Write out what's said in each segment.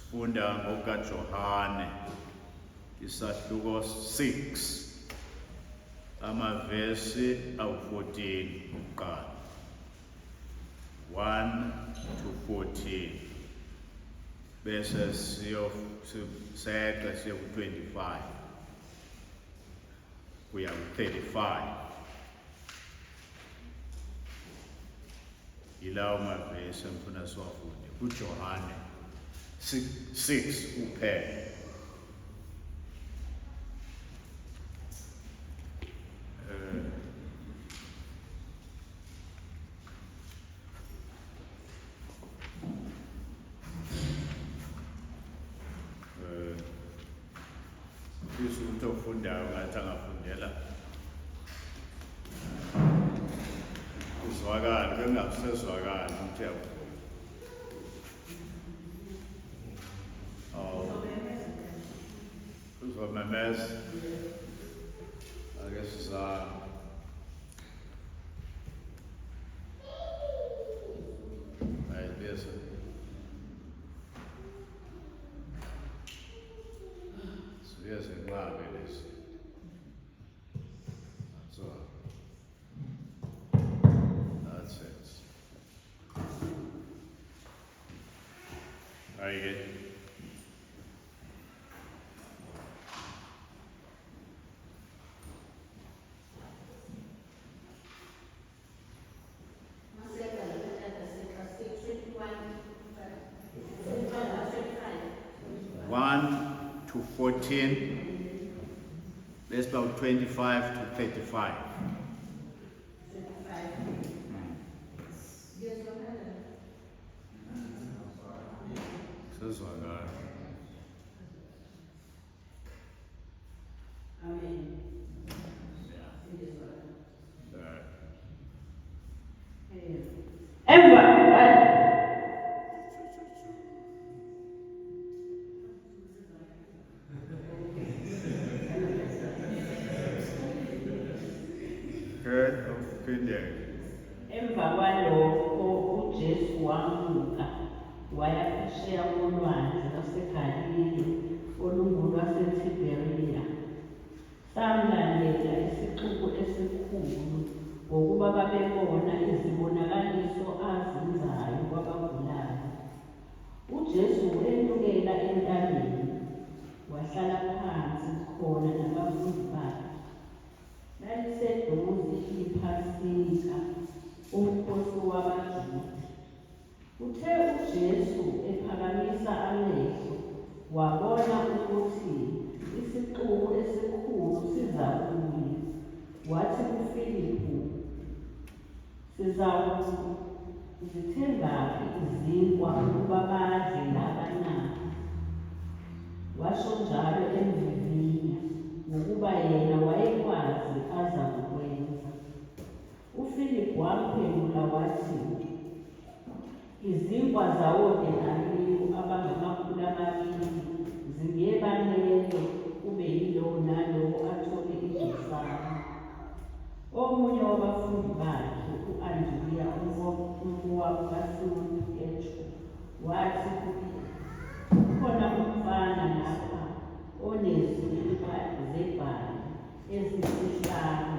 Sifunda ngokaJohane isahluko 6 amavesi awu-14 ukuqala 1 to 14 bese siyoseqa siye ku-25 kuya ku-35 yilawo mavesi engifuna siwafunde kuJohane 6 kuphela. Ufisa ukuthi ofundayo ngathi angafundela uzwakala bengakusezwakala ukuthi yakho. Uzomemeza ake sizame. Ayibese siyeze nqabe lesi. So that's it. Ayike. To 14, that's about 25 to 35. Amen. Emva kwalokho uJesu wamuka waya phesheya kolwandle lwaseGalile olungolwaseTiberiya. Samlandela isixuku esikhulu ngokuba babebona izibonakaliso azenzayo kwabagulayo. uJesu wenyukela entabeni wahlala phansi khona nabafundi bakhe. Laliseduze iPhasika, umkhosi wabaJuda. Uthe uJesu ephakamisa amehlo wabona ukuthi isixuku esikhulu siza kuye. Wathi kuFilipu, "Sizithengaphi izinkwa ukuba badle laba na?" Washo njalo emvivinya ngokuba yena wayekwazi azakukwenza. uFilipu wamphendula wathi, "Izinkwa zawodenariyu abangama-200 zingebanele kube yilowo nalowo athole idosana." Omunye wabafundi bakhe, u-Andriya umfowabo kaSimoni Petru, wathi kuye, "Kukhona umfana lapha onezinkwa zebhali eziyisihlanu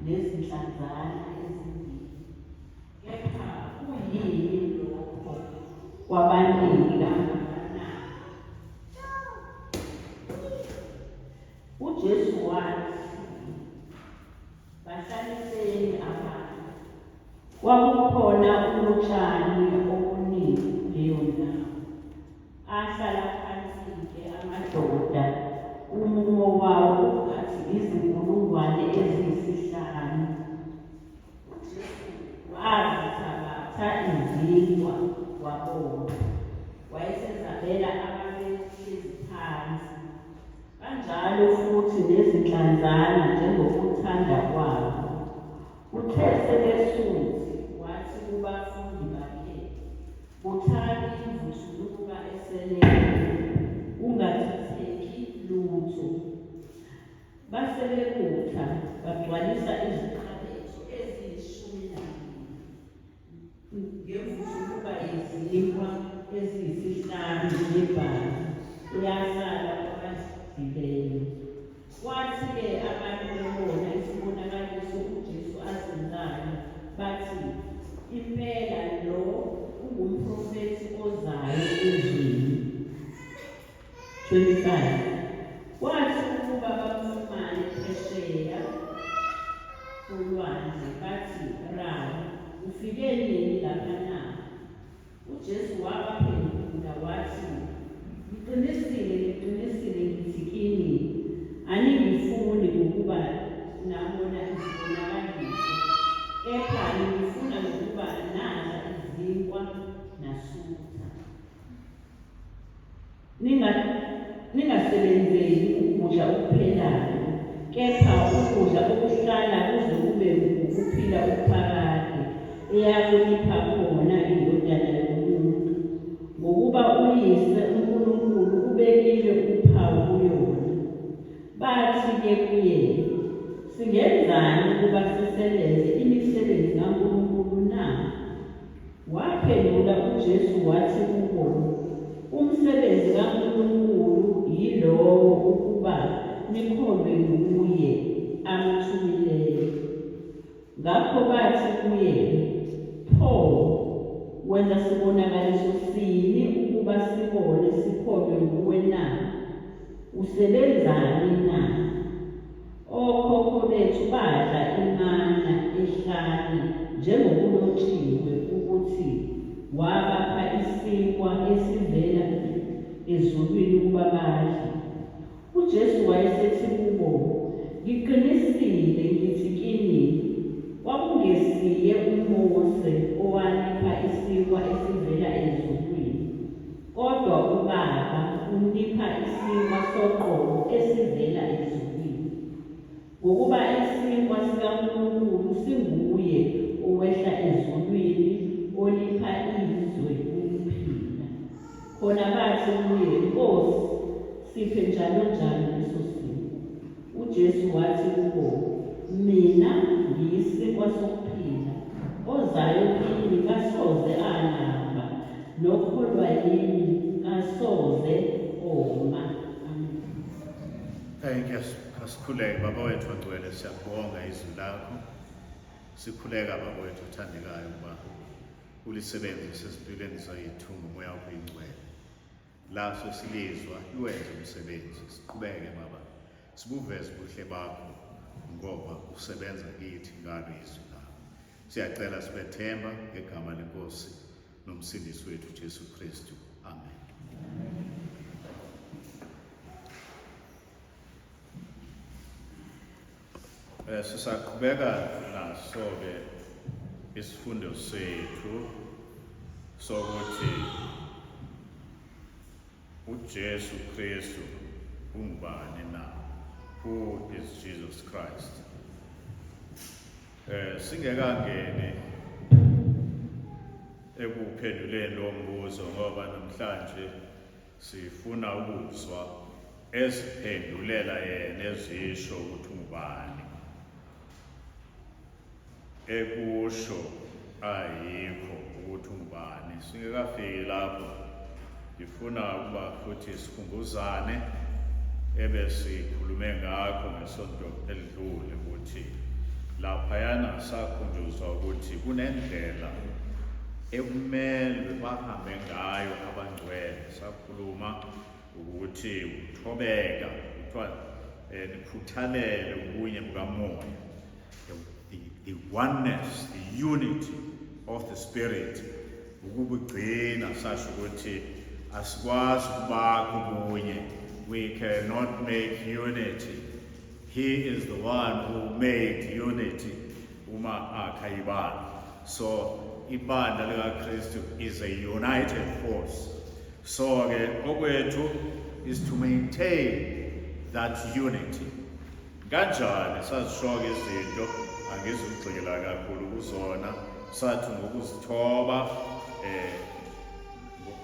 nezinhlanzana ezimbili. Kepha kuyini lokho kwabaningi kangakanani?" uJesu wathi, "Bahlaliseni abantu." Kwakukhona utshani obuningi kuleyo ndawo. Ahlala phansi-ke amadoda, umumo wawo ungathi 5,000. uJesu wazithabatha izinkwa wabonga, wayesezabela ababehlezi phansi, kanjalo futhi nezinhlanzana njengokuthanda kwabo. Uthe sebesuthi wathi kubafundi bakhe, "Buthani imvuthuluka eseleyo, ungathatheki lutho." Basebebutha bagcwalisa iziqhabetho eziyi-12 ngemvuthuluka yezinkwa eziyisihlanu nebhasi uyasala kwabazileyo. Kwathi-ke abantu bebona isibonakaliso uJesu asenzayo, bathi, impela lo ungumprofethi ozayo ezweni. 25. Kwathi ukuba bamfumane phesheya ulwandle, bathi, Rabi, ufike nini lapha na? UJesu wabaphendula wathi, ngiqinisile ngithi kini, aningifuni ukuba nabona izibonakaliso, kepha ningifuna ukuba nadla izinkwa nasutha. Ningasebenzeli ukudla okuphelayo, kepha ukudla okuhlala kuze kube ukuphila okuphakade, eyakunipha khona indodana yomuntu, ngokuba uyise uNkulunkulu ubekile uphawu kuyona. Bathi-ke kuye, singenzani ukuba sisebenze imisebenzi kaNkulunkulu na? Waphendula uJesu wathi kubo, umsebenzi kaNkulunkulu yilowo ukuba nikholwe kuye amthumileyo. Ngakho bathi kuye, pho wenza sibonakaliso sini ukuba sibone sikholwe kuwe na? Usebenzani na? Okhokho bethu badla imana ehlane njengokulotshiwe ukuthi wabapha isinkwa esivela ezulwini ukuba badle. UJesu wayesethi kubo, ngiqinisile ngithi kini, kwakungesiye uMose owanipha isinkwa esivela ezulwini, kodwa uBaba unipha isinkwa soqobo esivela ezulwini. Ngokuba isinkwa sikaNkulunkulu singuye owehla ezulwini olipha izwe ukuphila. Khona bathi kuye, Nkosi, siphe njalo leso sinkwa. UJesu wathi kubo, mina ngiyisinkwa sokuphila, ozayo kimi kasoze alamba, nokholwa yimi kasoze oma. Amen. Asikhuleke Baba wethu ogcwele, siyakubonga izwi lakho. Sikhuleka Baba wethu othandekayo ukuba ulisebenzise ezimpilweni zethu ngomoya wakho oyingcwele. Laso silizwa iwenze umsebenzi. Siqhubeke Baba, sibuveze ubuhle bakho ngoba usebenza kithi ngalo izwi lakho. Siyacela sibethemba ngegama leNkosi nomsindisi wethu Jesu Kristu. Amen. Sisaqhubeka naso-ke isifundo sethu sokuthi uJesu Kristu ungubani na? Who is Jesus Christ? Singekangeni ekuphenduleni lo mbuzo ngoba namhlanje sifuna ukuzwa eziphendulela yena ezisho ukuthi ungubani. Ekusho ayikho ukuthi ungubani. Singekafiki lapho, ngifuna ukuba futhi sikhumbuzane ebesikhulume ngakho ngesonto elidlule ukuthi laphayana sakhunjuzwa ukuthi kunendlela ekumele bahambe ngayo abangcwele. Sakhuluma ukuthi uthobeka, kuthiwa nikhuthalele ubunye bukamoya, the oneness, the unity of the Spirit. Ukubugcina sasho ukuthi asikwazi ukubakho ubunye. We cannot make unity. He is the one who made unity. Uma akayibanda. So ibanda likaKristu is a united force. So okwethu is to maintain that unity. Kanjani sazishoka izinto angizugxila kakhulu kuzona, sathi ngokuzithoba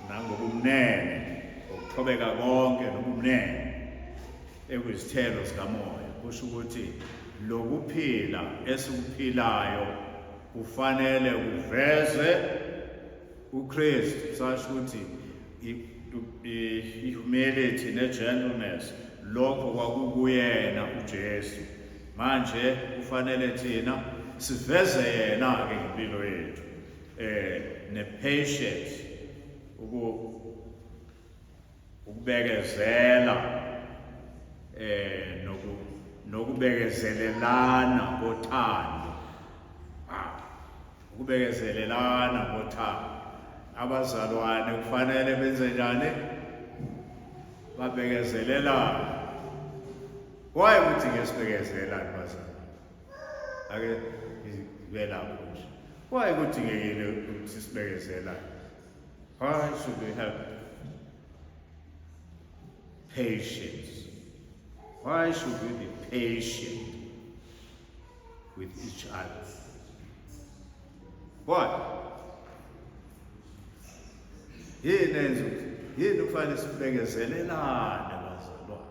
nangobumnene, ukuthobeka konke nobumnene ekuzithelo zikamoya. Kusho ukuthi lokuphila esikuphilayo kufanele kuveze uKristu. Sasho ukuthi humility ne-gentleness, lokho kwakukuyena uJesu. Manje kufanele thina siveze yena-ke ngempilo yethu, ne-patience, ukubekezela, nokubekezelelana ngothando. Ukubekezelelana ngothando. Abazalwane kufanele benze njani? Babekezelelane. Why ukuthi ngesibekezelelane bazalwane? Ake ibelapho nje. Why ukuthi ngeke ukuthi sibekezelelane? Why should we have patience? Why should we be patient with each other? Why? Yini kufanele sibekezelelane bazalwane.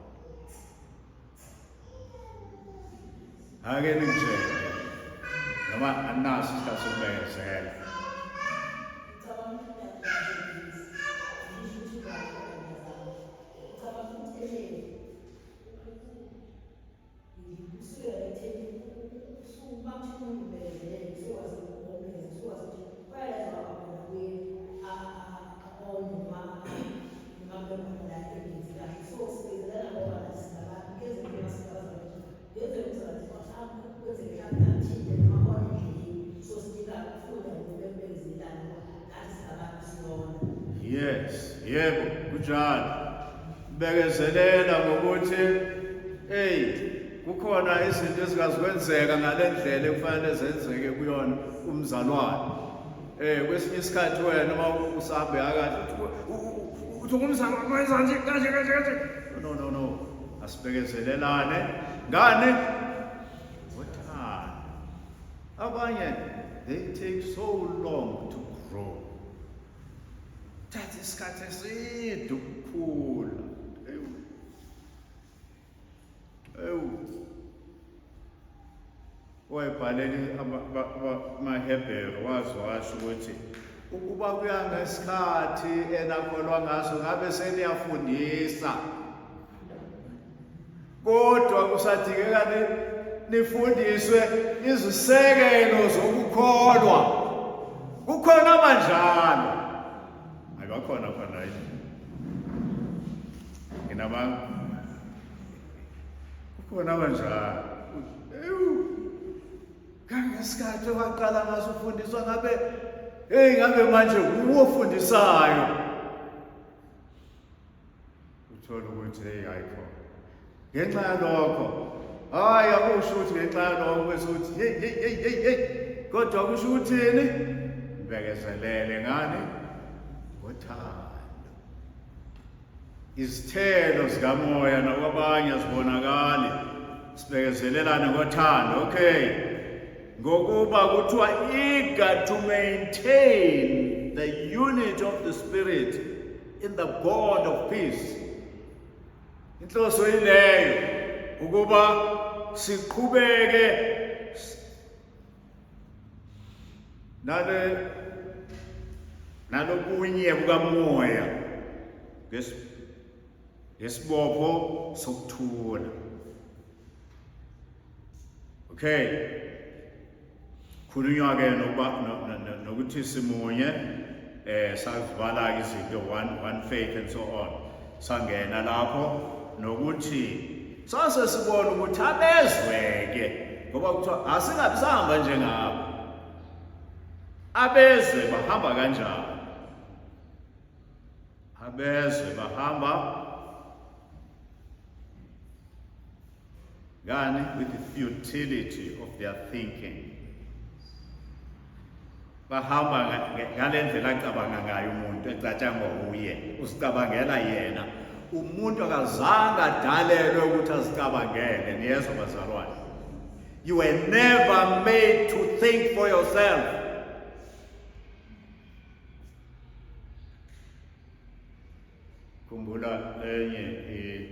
Ake ningitshele noma anaso isikhathi sokubekezela. Yes, yebo, kunjalo. Bekezelela ngokuthi kukhona izinto ezingazikwenzeka ngalendlela ekufanele zenzeke kuyona umzalwane. Kwesinye isikhathi wena uma usabe akahle uthi umzalwane wenza nje kanje. No. Asibekezelelane. Ngani? Ngothando. Abanye they take so long to grow. Thatha isikhathi eside ukukhula. Wayebhaleli amaHebheru washo ukuthi ukuba kuya ngesikhathi enakholwa ngaso ngabe seniyafundisa, kodwa kusadingeka nifundiswe izisekelo zokukholwa. Kukhona abanjalo. Abakhona khona yini? Kukhona abanjalo. Kangesikhathi waqala ngaso ufundiswa ngabe manje uwofundisayo. Uthola ukuthi ayikho. Ngenxa yalokho, akusho ukuthi ngenxa yalokho besothi hey. Kodwa kusho ukuthini? Bekezelele ngani? Ngothando. Izithelo zikamoya nakwabanye zibonakali. Sibekezelelane ngothando. Okay. Ngokuba kuthiwa eager to maintain the unity of the Spirit in the bond of peace. Inhloso ileyo ukuba siqhubeke nalobunye bukamoya ngesibopho sokuthula. Okay. Khulunywa ke nokuthi simunye sazivala izinto one faith and so on. Sangena lapho nokuthi sase sibona ukuthi abezweke ngoba kuthiwa asingabisamba njengabo. Abezwe bahamba kanjani? Abezwe bahamba ngani? With the futility of their thinking. Bahamba ngalendlela acabanga ngayo umuntu ecatshangwa uye, usicabangela yena. Umuntu akazange adalelwe ukuthi azicabangele. Niyezwa bazalwane? You were never made to think for yourself. Kumbula lenye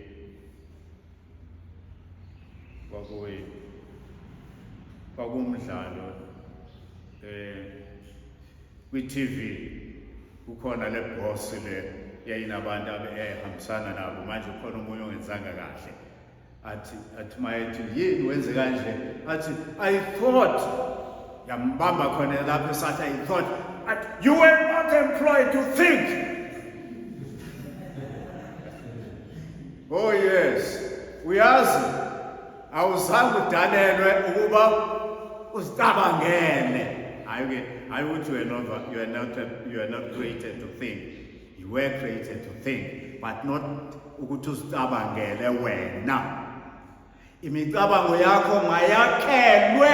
kwakumdlalo kwi-TV kukhona le boss le yayinabantu abehambisana nabo manje ukhona umunye ongenzanga kahle athi mayethi yini wenze kanje athi I thought yambamba khona lapho esathi I thought you were not employed to think. Oh yes, uyazi awuzange udalelwe ukuba usicabangele. I would you are not created to think. You were created to think, but not ukuthi usicabangele wena. Imicabango yakho mayakhelwe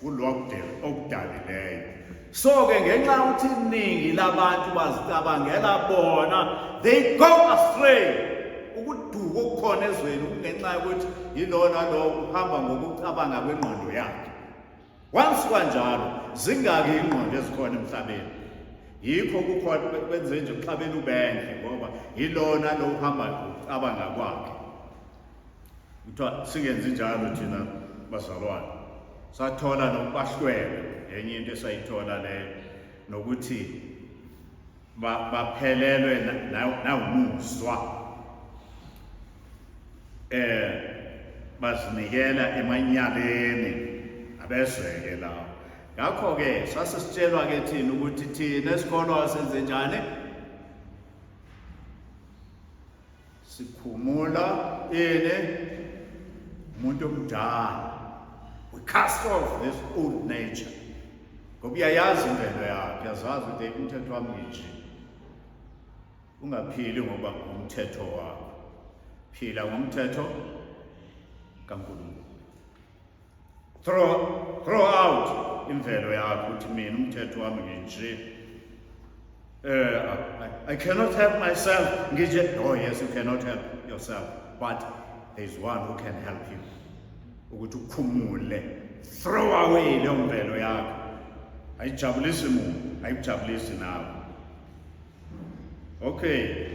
kulo okudalileyo. So ke ngenxa ukuthi iningi labantu bazicabangela bona, they go astray. Ukuduka okukhona ezweni kungenxa yokuthi yilona lo uhamba ngokucabanga kwengqondo yakhe. Once kanjalo zingaki ingqondo ezikhona emhlabeni. Yikho kukhona kwenze nje uxabene ubendle ngoba yilona lo uhamba ngokucabanga kwakhe. Kuthiwa singenzi njalo thina bazalwane. Sathola nokubahlwele enye into esayithola leyo nokuthi baphelelwe nawumuzwa. Bazinikela emanyaleni abezweke lawo. Ngakho ke sasisitshelwa ke thina ukuthi thina esikolo senze njani? Sikhumula umuntu omdala. We cast off this old nature. Ngoba uyayazi imvelo yakhe, uyazazi ukuthi umthetho wami nje. Ungaphili ngoba umthetho wakho. Phila ngomthetho kaNkulunkulu. Throw out imvelo yakho uthi mina umthetho wami nje. I cannot help myself. Oh yes, you cannot help yourself, but there is one who can help you. Ukuthi ukhumule. Throw away leyo mvelo yakho. Ayijabulisi muntu, ayijabulisi nawe. Okay.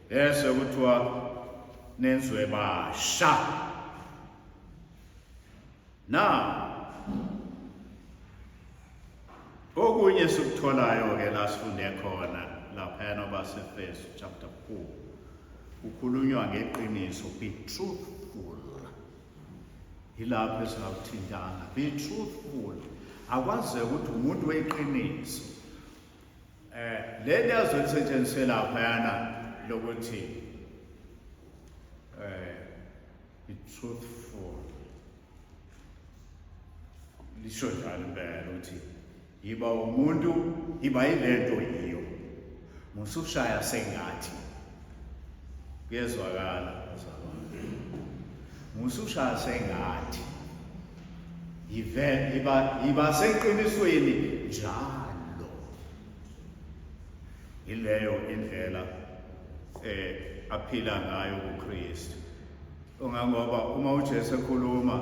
Yes, kuthiwa nenzwe basha. Now, okunye sikutholayo ke la sifunde khona lapha baseFesu chapter 4. Ukhulunywa ngeqiniso, be truthful. Ilapho esawuthintana, be truthful. Akwazi ukuthi umuntu weqiniso. Le nto azosetshenziswa lapha lokuthi be truthful. Lisho njalo impela ukuthi yiba umuntu yiba ilento yiyo. Musushaya sengathi. Kuyezwakala bazalwane. Musushaya sengathi. Yiba seqinisweni njalo. Ileyo indlela aphila ngayo uKristu. Ongangoba uma uJesu ekhuluma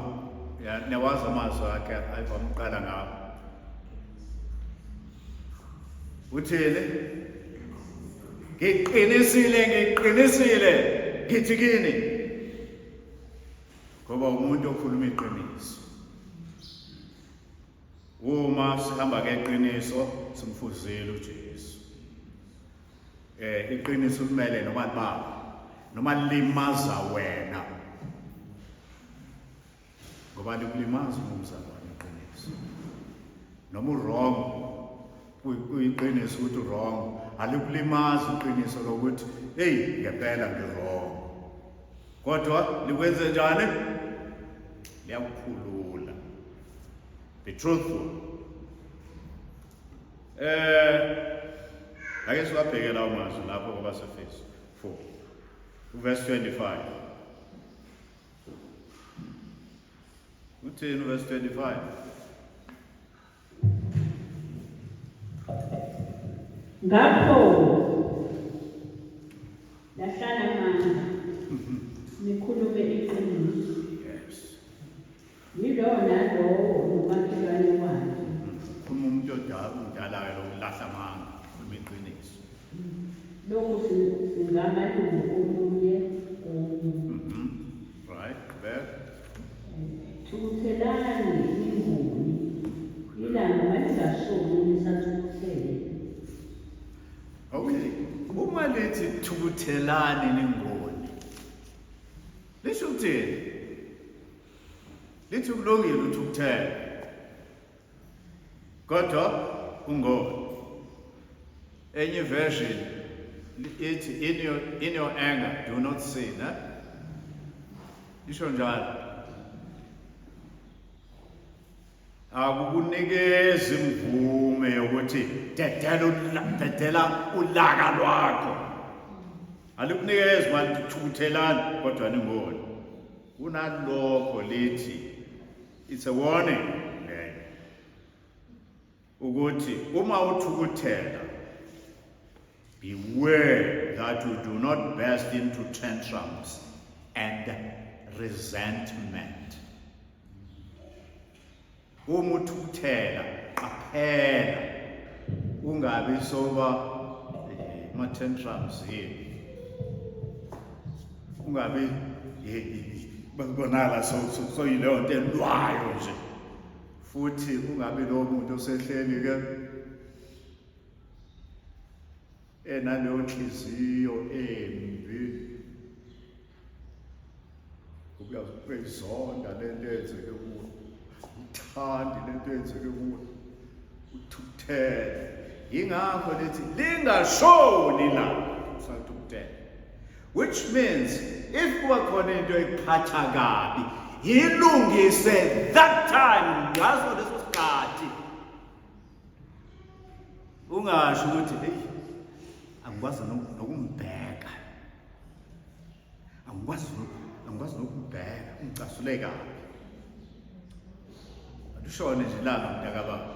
newazi amazwi akhe ayivamqala ngawo. Uthini? Ngiqinisile ngithi kini. Ngoba umuntu okhuluma iqiniso. Uma sihamba ngeqiniso simfuzile uJesu. Iqiniso kumele noma limaza wena. Ngoba likulimaza umzalwane iqiniso. Noma wrong kuyiqiniso ukuthi wrong, alikulimaza iqiniso lokuthi hey ngempela ngi-wrong. Kodwa likwenze njani? Liyakukhulula. Be truthful. Ake siwabheke lawo mazwi lapho kwabaseFesu 4 verse 25. Uthini verse 25? Ngakho lahlala amandla nikhulume iqiniso. Yes. Yilona lowo umakhelwane wakhe. Umuntu odalayo lokulahla amanga kumiqiniso. Lokhu singamalungu omunye Right, there. Thuthelani imboni. Ilanga malingasoni nisathukuthele. Okay. lithi thukuthelani ningoni. Lisho ukuthini? Lithi kulungile uthukuthela. Kodwa ungoni. Enye version ithi in your anger do not sin. Lisho njalo. Akukunikeza imvume yokuthi dedela ulaka lwakho. Alikunikeza manje thukuthelani kodwa ningoni. Kunalokho lithi it's a warning leyo. Ukuthi uma uthukuthela, beware that you do not burst into tantrums and resentment. Uma uthukuthela qaphela ungabi soba ma-tantrums yini. Ungabi bakubonala so yileyo nto elwayo nje. Futhi ungabi lo muntu osehleli ke enaleyo nhliziyo embi. Uyazizonda lento eyenzeke kuwe. Uthandi lento eyenzeke kuwe. Uthukuthele. Yingakho lithi lingashoni la usathukuthela. Which means if kuba khona into ekuphatha kabi, yilungise that time ngaso leso sikhathi. Ungasho ukuthi hey angikwazi nokumbheka. Angikwazi nokumbheka, ungicasule kabi. Akushone nje langa mntakababa.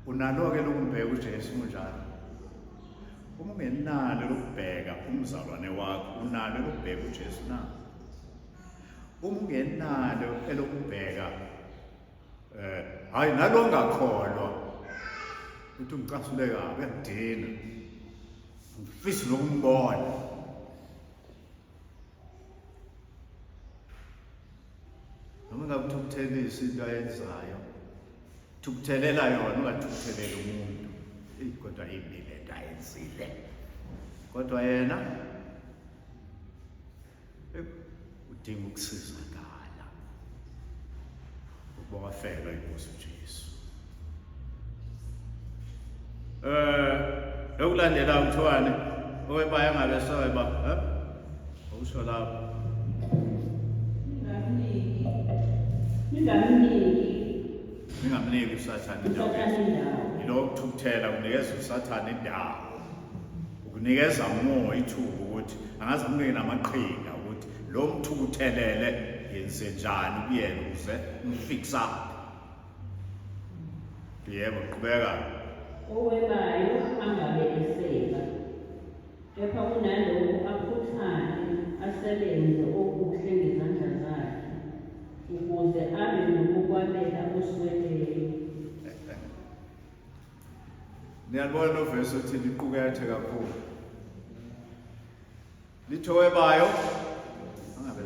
Unalo ke lokumbheka uJesu kunjalo. Uma ungenalo lokubheka umzalwane wakho, unalo lokubheka uJesu na? Uma ungenalo elokubheka hayi nalo ngakholwa uthi ungicasule kabi uyadina. Ngifisa nokumbona. Noma ngabe uthukuthelisa into ayenzayo, thukuthelela yona ungathukutheleli umuntu. Kodwa imile into ayenzile. Kodwa yena udinga ukusizakala. Ukuba wafelwa inkosi uJesu. Okulandela umthwane owebaya angabesoba, awusho lapho. Ningamniki uSathane indawo. Yilo ukuthukuthela kunikeza uSathane indawo. Ukunikeza umoya ithuba ukuthi angaze kumnike namaqhinga ukuthi lo mthukuthelele yenze njani kuyena ukuze umfixa. Yebo qhubeka. Owebayo angabe eseba, kepha kunalokho aphuthane asebenze okuhle ngezandla zakhe ukuze abe nokukwabela osweleyo. Niyabona lo verse uthi liqukethe kakhulu. Litho owebayo angabe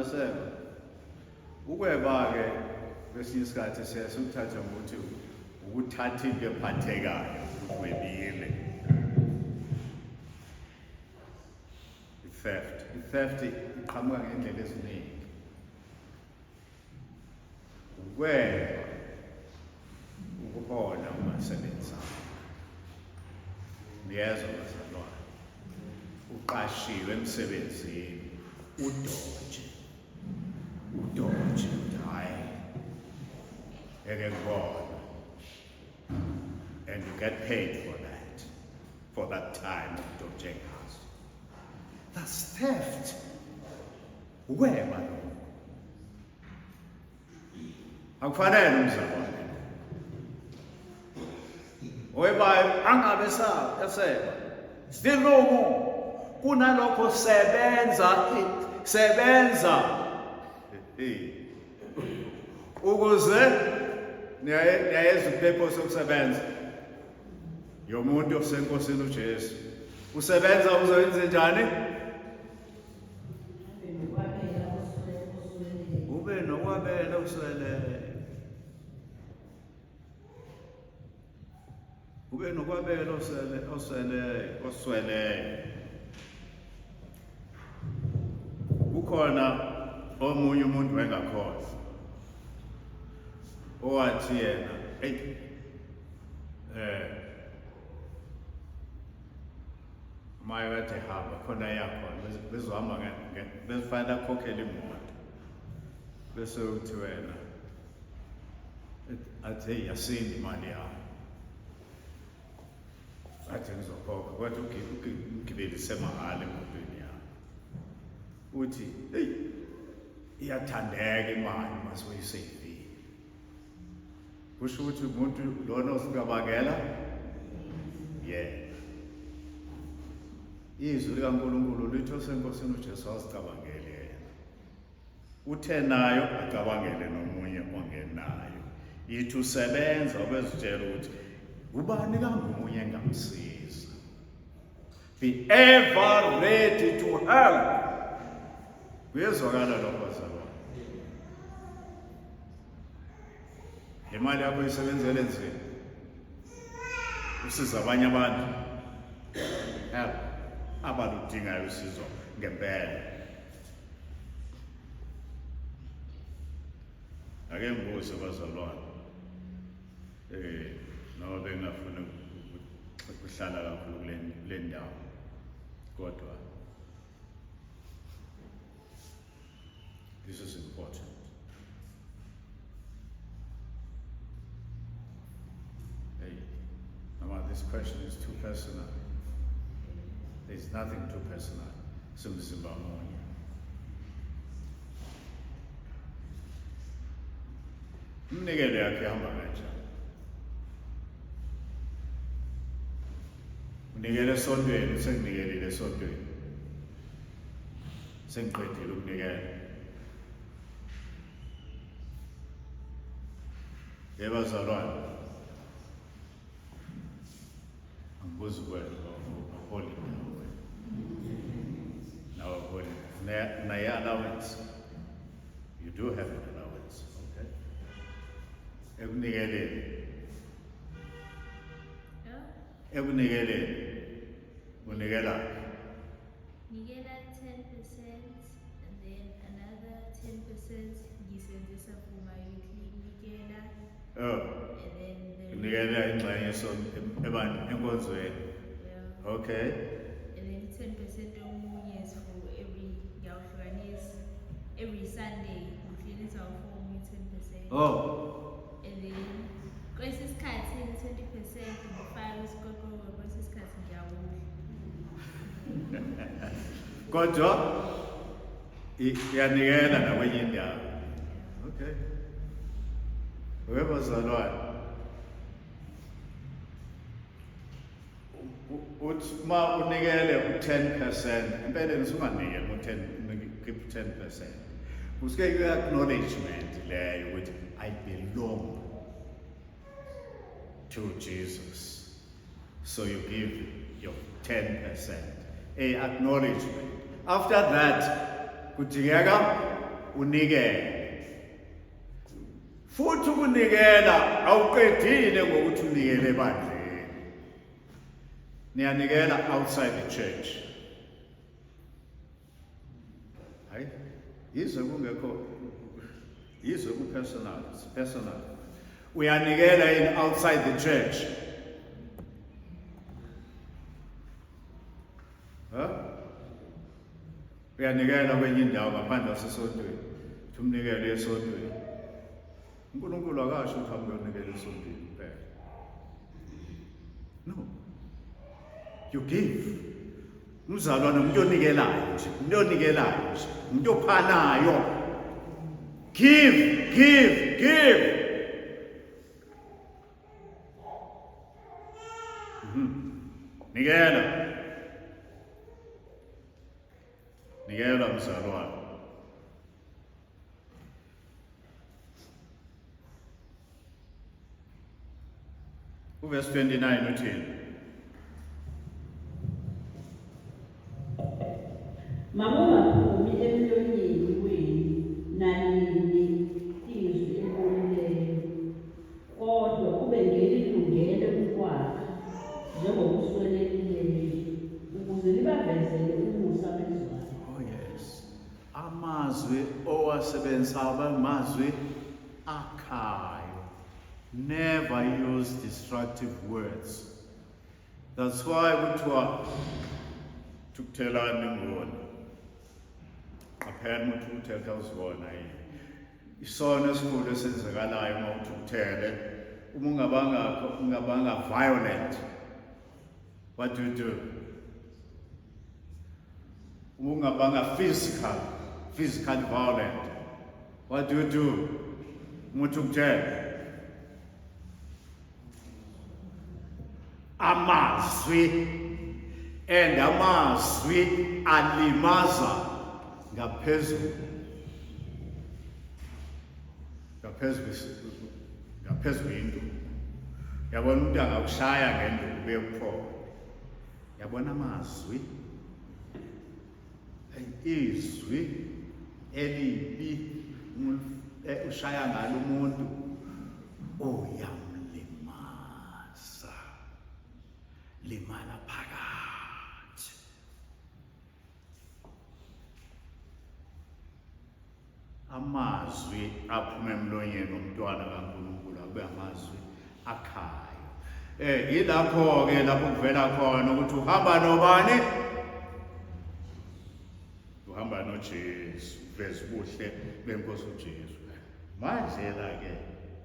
eseba. Ukweba ke kwesinye isikhathi siyasuthatha ngokuthi ukuthatha into ephathekayo ukwebile. Theft iqhamuka ngendlela eziningi. Ukweba ukuhola ungasebenza. Niyezwa bazalwane. Uqashiwe emsebenzini udoje. Hayi. Eke kubona. And you get paid for that time of dodging us. That's theft. Ukweba lo. Akufanele umzalwane. Owebayo angabe eseba. Still no more. Kunalokho sebenza. Ukuze niyayeza upurpose yokusebenza. Yomuntu osenkosini uJesu. Usebenza uzoyenza njani? Ube nokwabela uswele. Ube nokwabela vele osweleyo. Kukhona omunye umuntu wengakhohlwa owathi yena maye kade hamba khona yakhona bezohamba befanele akhokhele imoto bese uthi wena athi hey yasinda imali yayo athi ngizokhokha kodwa ugibeli semahhala emotweni yayo uthi hey iyathandeka imali masoyisevile kusho ukuthi umuntu lona osingabangela izwi likaNkulunkulu litho senkosini uJesu wasicabangele yena uthe nayo acabangele nomunye ongenayo yithi usebenza ubezitshela ukuthi ubani kangomunye engamsiza. Be ever ready to help. Kuyezwakala lokho zabo. Imali yakho isebenzele nzima. Usiza abanye abantu. Help. Abaludingayo usizo ngempela. Ake ngibuze bazalwane. No bengafuna ukuhlala kakhulu kule ndawo. Kodwa this is important. This question is too personal. There's nothing too personal. Simzimba munye. Umnikelo yakhe ihamba kanjani? Unikele esontweni, senginikelile esontweni. Sengiqedile ukunikela. Yebazalwane. Angibuza kwena holy now holy na allowance. You do have an allowance, okay? Ekunikeleni. Ekunikeleni. Unikela. Nikela 10% and then another 10% ngisebenzisa for my weekly nikela. And then Nikela ingxenye so enkonzweni. Okay. And then 10% omunye is for every Sunday ngihlanganisa for omunye 10%. And then kwesinye isikhathi 20% ngifaka isikoko kwesinye isikhathi ngiyawudla. Kodwa iyanikela nakwenye indawo. Okay. Webazalwane. Uthi ma unikele u10%, impela nisunganikele keep 10%. Usike acknowledgement leyo ukuthi I belong to Jesus. So you give your 10%. A acknowledgement. After that, kudingeka unikele. Futhi ukunikela awuqedile ngokuthi unikele ebandleni. Niyanikela outside the church. Hayi, izwe kungekho personal, it's personal. Uyanikela in outside the church. Uyanikela kwenye indawo ngaphandle kwasesontweni. Tumnikele esontweni. uNkulunkulu akasho ukuthi akuyonikela esontweni kuphela. No. You give. Umzalwane umuntu onikelayo nje, umuntu onikelayo nje, umuntu ophanayo. Give. Nikela mzalwane. Verse 29 uthini? Makungaphumi emlonyeni wenu nanini izwi elibolileyo, kodwa kube ngelilungele ukwakha, njengoba oswelekileyo ukuze libavezele umusa bezwayo. Oh yes. Amazwi owasebenzisa amazwi akhayo. Never use destructive words. That's why kuthiwa tukuthelani ngona. Aphela umuntu uthetha uzibona yini. Isona esikhulu esenzekalayo uma uthukuthele. Uma ungabanga violent. What do? Uma ungabanga physically violent. What do? Uma uthukuthele. Amazwi and amazwi alimaza ngaphezulu into. Yabona umuntu angakushaya ngenduku bekuphona. Yabona amazwi izwi elibi ushaya ngalo umuntu oyamlimaza. Limala phakathi. Amazwi aphuma emlonyeni womntwana kaNkulunkulu abe amazwi akhayo. Yilapho ke lapho kuvela khona ukuthi uhamba nobani? Uhamba noJesu, uveza ubuhle beNkosi uJesu. Manje la ke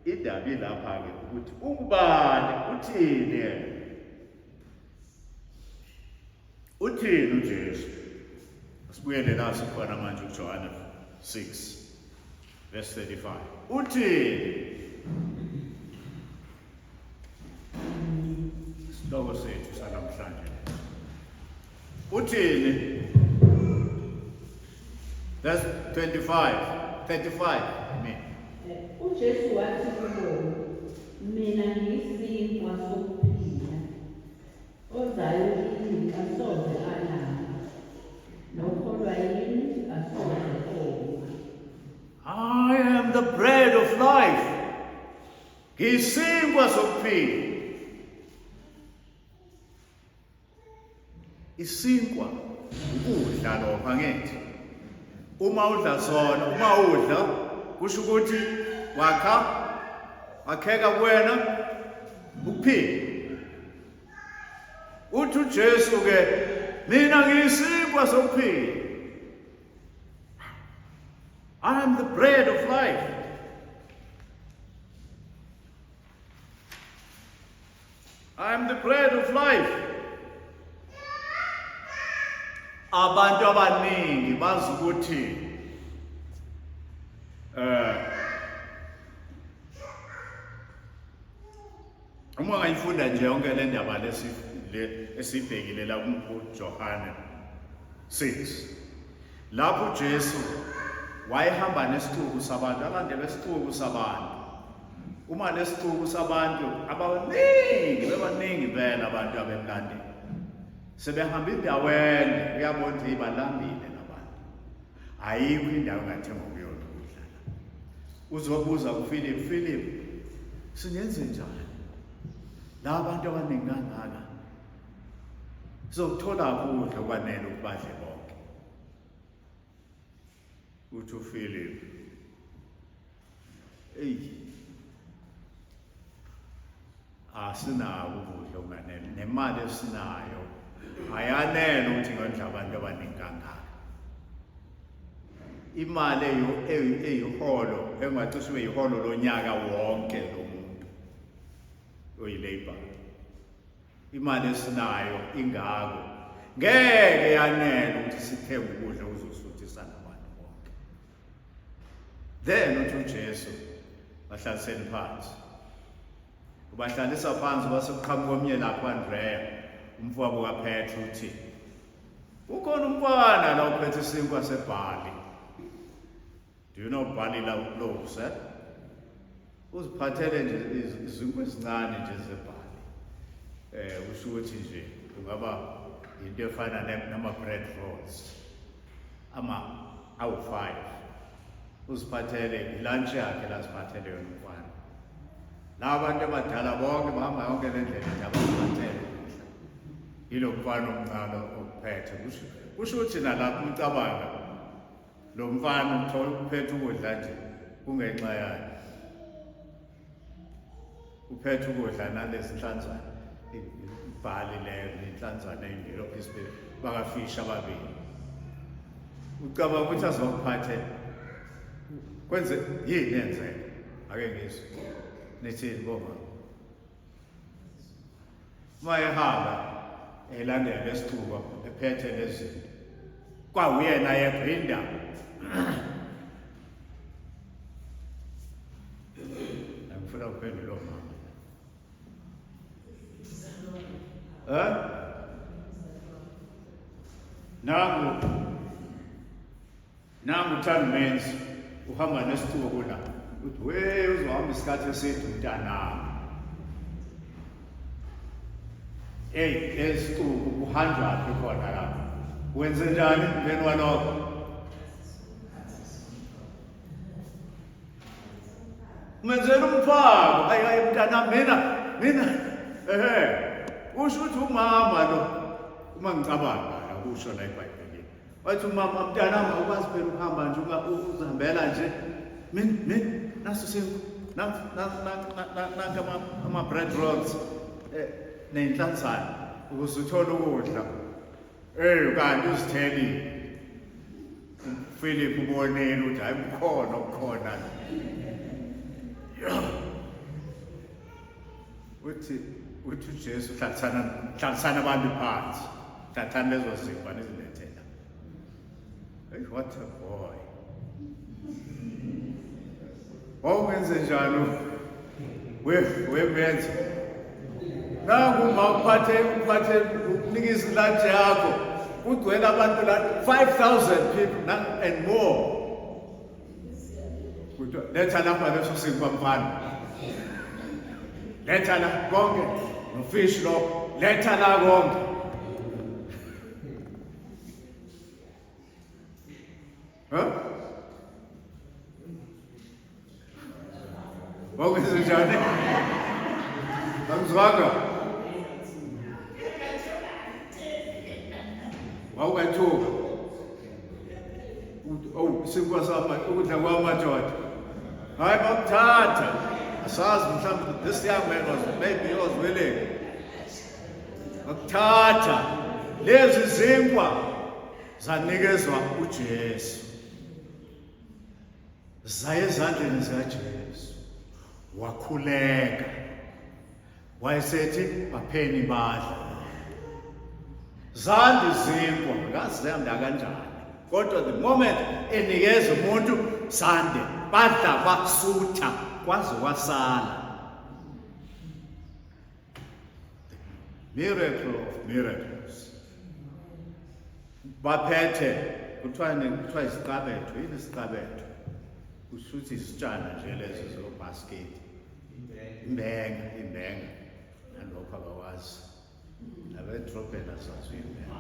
indaba ilapha ke ukuthi ubani uthini? Uthini uJesu? Sibuyele la sikhona manje kuJohane 6 verse 35. Uthini? Sihloko sethu sanamhlanje. Uthini? Verse 35. uJesu wathi kubo, mina ngiyisinkwa sokuphila. Ozayo kimi asoze alamba. Nokholwa yini asoze koma. I am the bread of life. Ngiyisinkwa sokuphila. Isinkwa ukudla lokho angithi. Uma udla kusho ukuthi wakheka kuwena ukuphila. Uthi uJesu ke mina ngiyisinkwa sokuphila. I am the bread of life. I am the bread of life. Abantu abaningi bazi ukuthi uma ngayifunda nje yonke le ndaba esibhekile la kuJohane 6 lapho uJesu wayehamba nesixuku sabantu abande besixuku sabantu. Uma lesixuku sabantu bebaningi vele abantu abemlandeli sebehamba indaweni uyabona ukuthi balambile nabantu. Ayikho indawo engathemba ukuyona ukudlala. Uzobuza kuPhilip, singenze njani? La abantu abaningi kangaka sizothola ukudla okwanele ukubadle bonke. Uthi uPhilip, asinako ukudla okwanele, nemali esinayo ayanele ukuthi ngondla abantu abaningi kangaka. Imali eyiholo engacishe ibe yiholo lonyaka wonke lo muntu oyilabor. Imali esinayo ingako ngeke yanele ukuthi sithenge ukudla okuzosuthisa nabantu bonke. Then uthi uJesu bahlalisene phansi. Ubahlalisa phansi base kuqhamuka omnye lapho Andrea umfowabo kaPetru uthi ukhona umfana la uphethe isinkwa sebhali. Do you know barley loaves? Uziphathele nje izinkwa ezincane nje zebhali. Usho ukuthi nje kungaba into efana nama-bread rolls awu-5. Uziphathele ilunch yakhe la siphathele yona umfana. La abantu abadala bonke bahamba yonke le ndlela nje abaziphathele. yilo mfana omncane ophethe kusho ukuthi nalapho ucabanga lo mfana uthola uphethe ukudla nje kungenxa yakhe uphethe ukudla nalezi nhlanzana ibhali leyo inhlanzana ey'mbilophi isibili bakafisha ababili ucabanga ukuthi azokuphathe kwenze yini yenzeka ake ngizwe nithini bomama uma ehamba elandela lesithuba ephethe lezinto kwawuyena yedwa indaba angifuna uphendule mama nangu Thandi uhamba nesithuba kuna uthi we uzohamba isikhathi eside umntanami esithuba kuhanjwa phi khona lapho wenze njani mntweni walokho menzela umphako hayi mntanami mina usho ukuthi umama lo uma ngicabanga akusho la eBhayibhelini wathi umama mntanami awukwazi phela ukuhamba nje uzihambela nje mina naso ama-bread rolls ney'nhlanzana ukuze uthole ukudla kanti uzithelile uPhilip ubonile ukuthi hayi kukhona okukhona uthi uJesu hlalisana abantu phansi hlalithani lezo zimba nizilethela what a boy wawungenze njalo wemenza nangu uma uphathe ukunikisa ilunch yakho kugcwele abantu la 5,000 people and more letha lapha leso sinkwa mfana letha la konke nofish lo letha la konke wawungenze njani angizwanga wawukathuka sinkwa sama ukudla kwamadoda hayi bakuthatha asazi mhlawumbe this young man maybe he was willing bakuthatha lezi zinkwa zanikezwa uJesu zaye ezandleni zikaJesu wakhuleka wayesethi bapheni badla zandi zinkwa ngazi zihamba kanjani kodwa the moment enikeza umuntu sande badla basutha kwaze wasala miracle of miracles baphethe kuthiwa isiqabetho yini isiqabetho kushuthi isitshana nje lezo zobasket imbenga nalokho abawazi abedropela zazo imbenga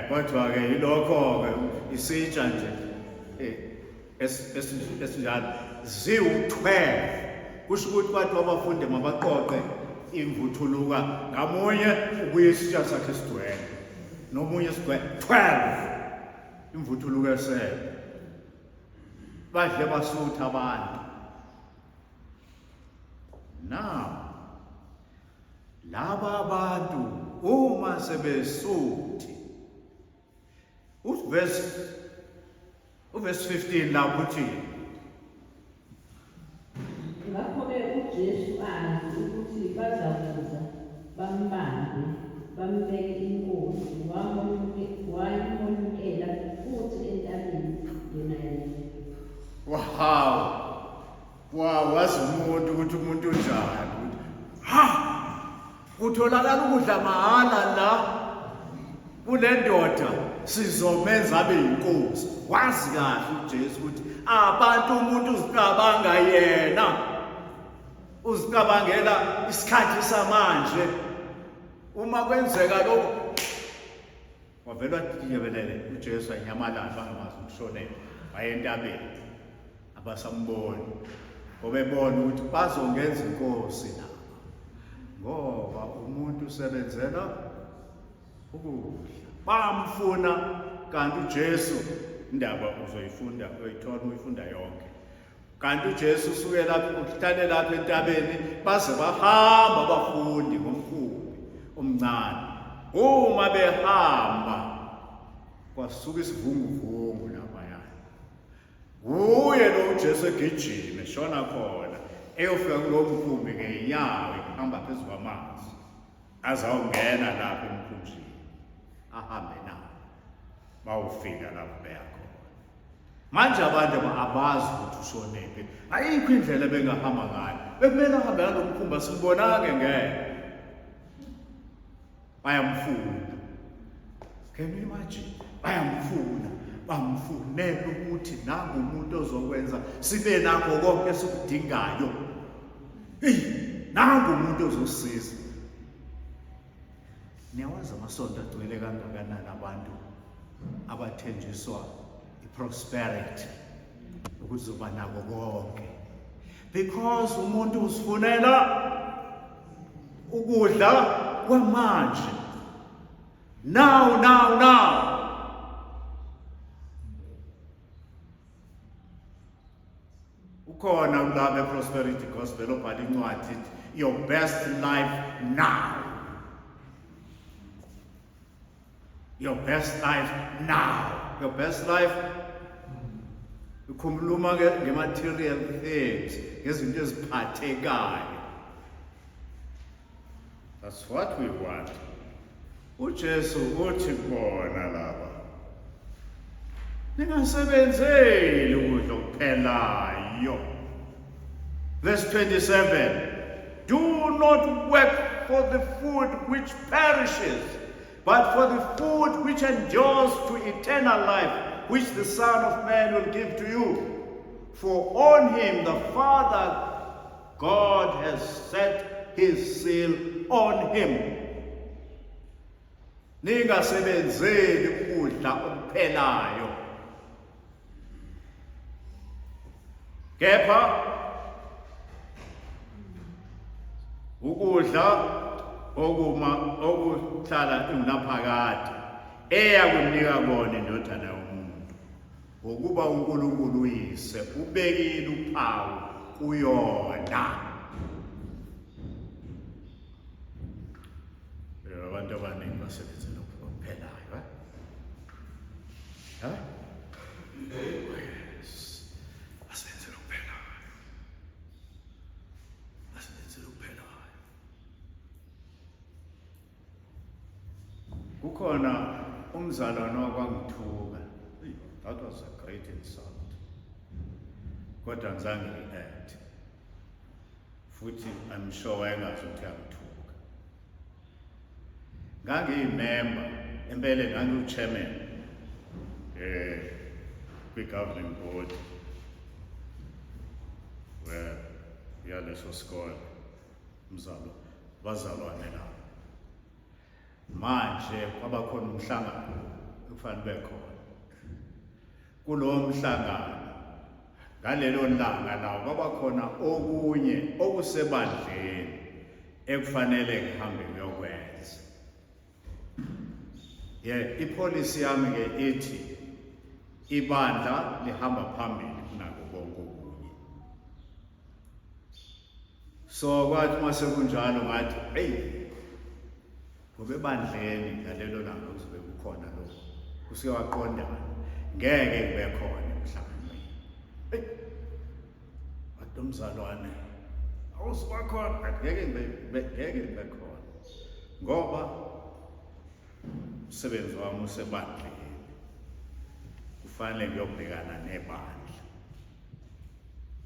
kodwa-ke yilokho-ke isitsha nje esinjalo ziwu-12 kusho ukuthi kwathi abafundi mabaqoqe imvuthuluka ngamunye ubuye isitsha sakhe esidwele nomunye esidwele 12 imvuthuluka esele badle basutha abantu now laba abantu uma sebesuthi uverse 15 lapho uthi ngakho-ke uJesu azi ukuthi bazakuza bambambe bambeke inkosi wayimolukela futhi entabeni yona wazi umuntu ukuthi umuntu unjani kutholakala ukudla mahhala la kule ndoda sizomenza abe yinkosi wazi kahle uJesu ukuthi abantu umuntu uzicabanga yena uzicabangela isikhathi samanje uma kwenzeka lokho wavela wathiyebelele uJesu anyamalala bangamazi ukushonela wayentabeni abasamboni ngoba ebona ukuthi bazongenza inkosi la ngoba umuntu usebenzela ukudla. Bamfuna kanti uJesu indaba uzoyifunda uyithola uyifunda yonke. Kanti uJesu usuke lapho uhlale lapha entabeni baze bahamba abafundi ngomkhumbi omncane. Uma behamba kwasuka isivunguvungu laphaya. Uye lo uJesu egijima eshona khona eyofika kulo mkhumbi ngeenyawo ehamba phezu kwamanzi. Azawungena lapha emkhunjini ahambe nawo bawufika lapho beya khona. Manje abantu abazi ukuthi ushonephi. Ayikho indlela bengahamba ngayo. Bekumele ahambe ngalo mkhumbi asibonake ngeke. Bayamfuna. Can you imagine? Bayamfuna. Bamfunela ukuthi nangu umuntu ozokwenza sibe nakho konke esikudingayo. Nangu umuntu ozosiza. Niyawazi amasonto agcwele kangakanani abantu abathenjiswa prosperity ukuzoba nako konke, because umuntu usifunela ukudla kwamanje. Now ukhona ulaba prosperity gospel obhala incwadi your best life now, your best life now, your best life. Ukhuluma nge-material things, ngezinto eziphathekayo. That's what we want. uJesu uthi bona laba ningasebenzeli ukudla okuphelayo. Verse 27, do not work for the food which perishes, but for the food which endures to eternal life, which the Son of Man will give to you. For on him the Father God has set his seal on him. Ningasebenzeli ukudla okuphelayo, kepha ukudla okuhlala ingunaphakade eyakunika kona indodana yomuntu, ukuba uNkulunkulu uyise ubekile uphawu kuyona. Abantu abaningi basebenzela okuphelayo, yes, basebenzela okuphelayo, basebenzela okuphelayo. Kukhona umzalwane wakwaNgithuka, that was a great insult, kodwa ngizange ngi-act, futhi I'm sure wayengazi ukuthi angithuka. Ngangiyimemba empeleni, ngangiwu-chairman kwi-governing board where yaleso sikole bazalwane labo. Manje kwabakhona umhlangano ekufanele bekhona. Kulowo mhlangano ngalelo langa lawo kwabakhona okunye okusebandleni ekufanele ngihambe ngiyokwenza. Ipolicy yami ke ithi ibandla lihamba phambili kunako konke okunye. So kwathi mase kunjalo ngathi ngoba ebandleni ngalelo langa kuzobe kukhona lokho kusuke waqondana ngeke ngibe khona emhlanganweni. Bathi umzalwane awusiba khona, ngeke ngibe khona ngoba umsebenzi wami usebandleni, kufanele ngiyobhekana nebandla.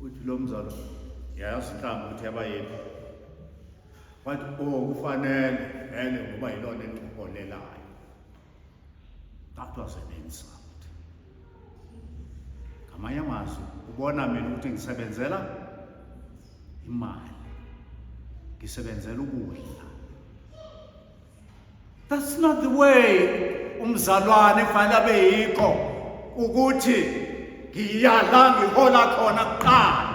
Uthi lo mzalo yayazi mhlawumbe ukuthi yabayephi, wathi kufanele vele ngoba yilona engixolelayo. That was an insult. Ngamanye amazwi ubona mina ukuthi ngisebenzela imali, ngisebenzela ukudla. That's not the way umzalwane kufanele abe yikho, ukuthi ngiyala ngihola khona kuqala.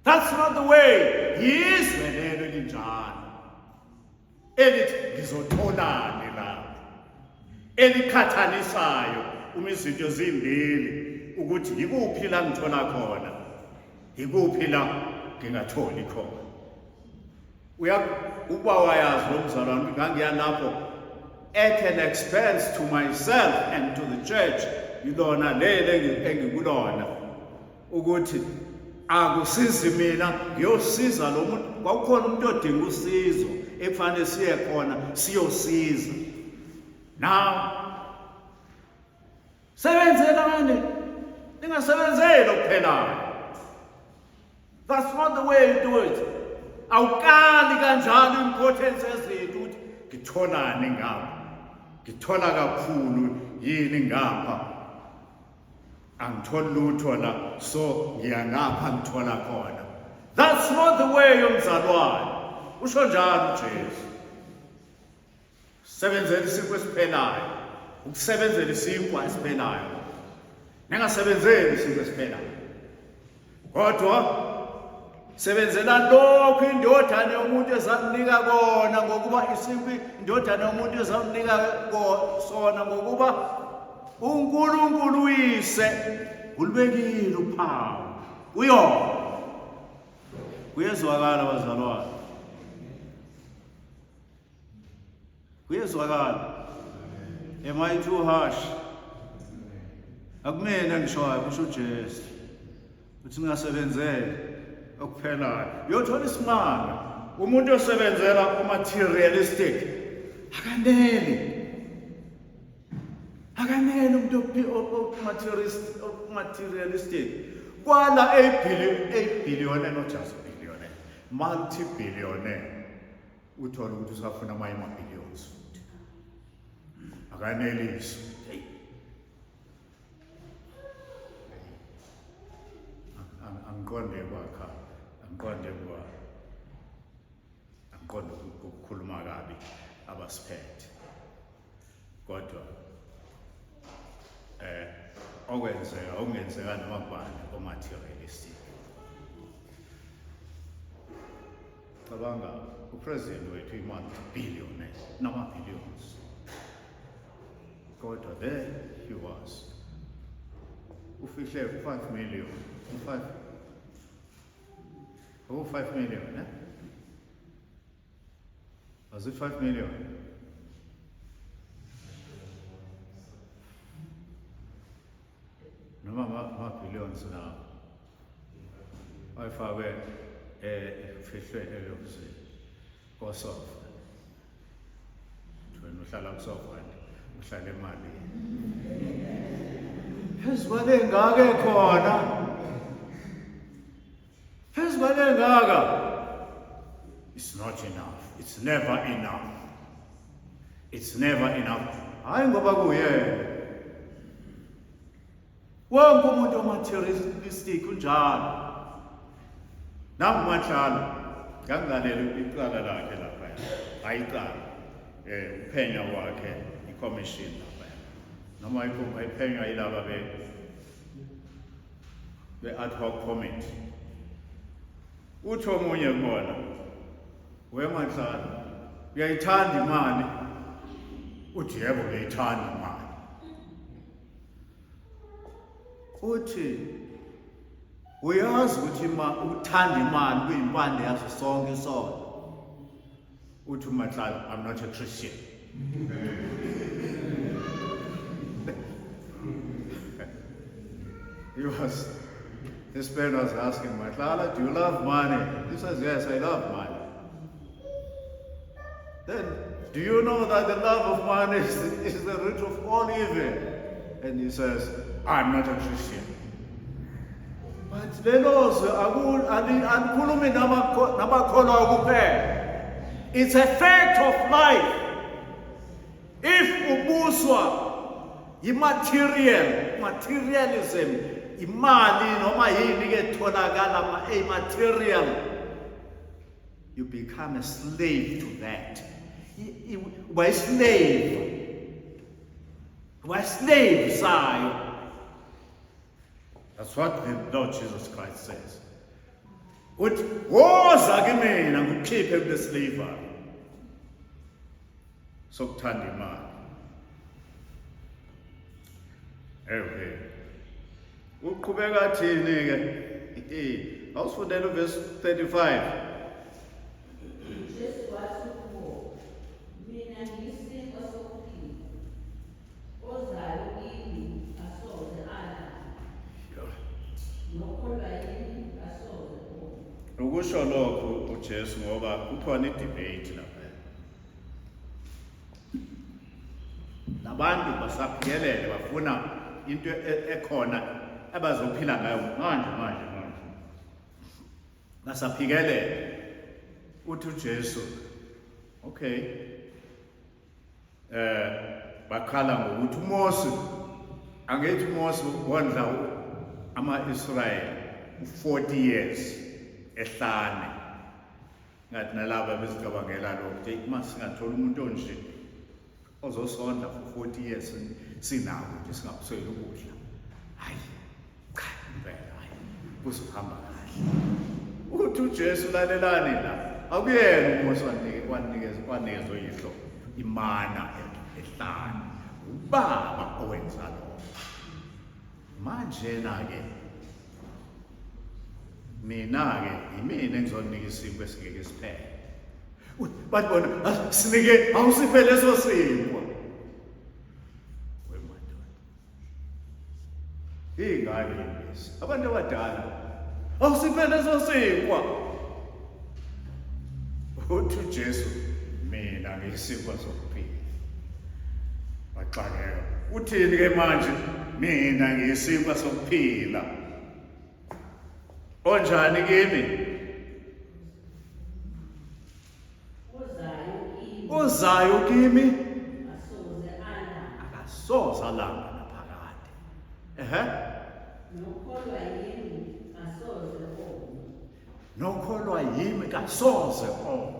That's not the way. Yizwe lelo elinjalo elithi ngizotholani lapho, elikhathanisayo uma izinto zimbili ukuthi yikuphi la ngithola khona, yikuphi la ngingatholi khona. Uba wayazi lo mzalwane ngangiya lapho at an expense to myself and to the church, yilona lele engikulona ukuthi akusizi mina ngiyosiza lo muntu. Kwakukhona umuntu odinga usizo ekufanele siye khona siyosiza. Now sebenzelani, ningasebenzeli okuphelayo. That's not the way you do it. Awukali kanjalo importance yezinto ukuthi ngitholani ngapha, ngithola kakhulu yini ngapha, angitholi lutho la so ngiya ngapha ngithola khona. That's not the way yomzalwane. Usho njalo uJesu. Sebenzela isinkwa esiphelayo, ukusebenzela isinkwa esiphelayo, ningasebenzeli isinkwa esiphelayo, kodwa sebenzela lokhu indodana yomuntu ezakunika kona, ngokuba isinkwa indodana yomuntu ezakunika sona, ngokuba uNkulunkulu uyise ulubekile uphawu uyona. Kuyezwakala bazalwane, kuyezwakala. Am I too harsh? Akumina ngishoyo, kusho uJesu uthi ningasebenzeli okuphelayo. Uyothola isimanga umuntu osebenzela umaterialistic akanele umuntu materialistic kwala 8 billionaire, not just billionaire, multi-billionaire, uthola ukuthi usafuna ama-billions. Akanelisi. Angiqonde kwakha, angiqonde ukukhuluma kabi abasiphethe, kodwa okungenzeka noma kubani o-materialistic. Cabanga upresident wethu i-multi-billionaire, nama-billions, kodwa there he was, ufihle 5 million, 5 million, eh? Was it 5 million? Noma ma-billions now. Ayifakwe fihlwe elomzi kosofa. Wena uhlala kusofa uhlala emalini. Phezu kwale ngake khona. Phezu kwale ngaka. It's not enough. It's never enough. It's never enough. Hayi ngoba kuyena. Wonke umuntu o-materialistic unjalo. Nami mahlala ngangalela icala lakhe lapha. Ayicala. Uphenya wakhe i-commission lapha. Noma iphenya ilaba be-ad hoc committee. Uthi omunye kubona, wemahlala, uyayithanda imali? Uthi yebo ngiyayithanda imali. Uthi uyazi ukuthi uthanda imali kuyimpande yaso sonke isonto. Uthi uMahlala, I'm not a Christian. This man was asking Mahlala, do you love money? He says, yes, I love money. Then, do you know that the love of money is the root of all evil? And he says, I'm not a Christian. But it's a fact of life. If ubuswa materialism, imali noma yini ke tholakala material, you become a slave to that. Uba slave sayo. That's what the Lord Jesus Christ says. uthi woza kimina ngikukhiphe kule slavery sokuthanda imali. Okay. Uqhubeka athini ke? Awusifundela uverse 35. Jesu wathi kubo, mina ngiyisinkwa sokuphila, ozayo kimi asoze ala, nokholwa yimi asoze ona. Ukusho lokho uJesu ngoba kukhona idebate lapha. Nabantu basaphelele bafuna into ekhona abazophila ngayo manje. Basaphelele. Uthi uJesu, okay. Bakhala ngokuthi uMose, angithi uMose wondla ama-Israyeli 40 years ehlane. Ngathi nalaba bezicabangela lokho, uma singathola umuntu onje ozosonda for 40 years sinawo nje singakusweli ukudla. Hayi, cha impela hayi. Kuzohamba kahle. Uthi uJesu lalelani la. Akuyena uMose wanikeza oyihlo imana ehlane. Ubaba owenza lokho. Manje na-ke mina-ke yimina engizonika isinkwa esingeke siphele. Bathi bona sinike awusiphe leso sinkwa. Wemadoda. Ingane lezi. Abantu abadala awusiphe leso sinkwa. Uthi uJesu mina ngiyisinkwa sokuphila. Baxakeka. Uthini ke manje? Mina ngiyisinkwa sokuphila. Onjani kimi? Ozayo kimi akasoze alamba naphakade. Nokholwa yimi kasoze oma.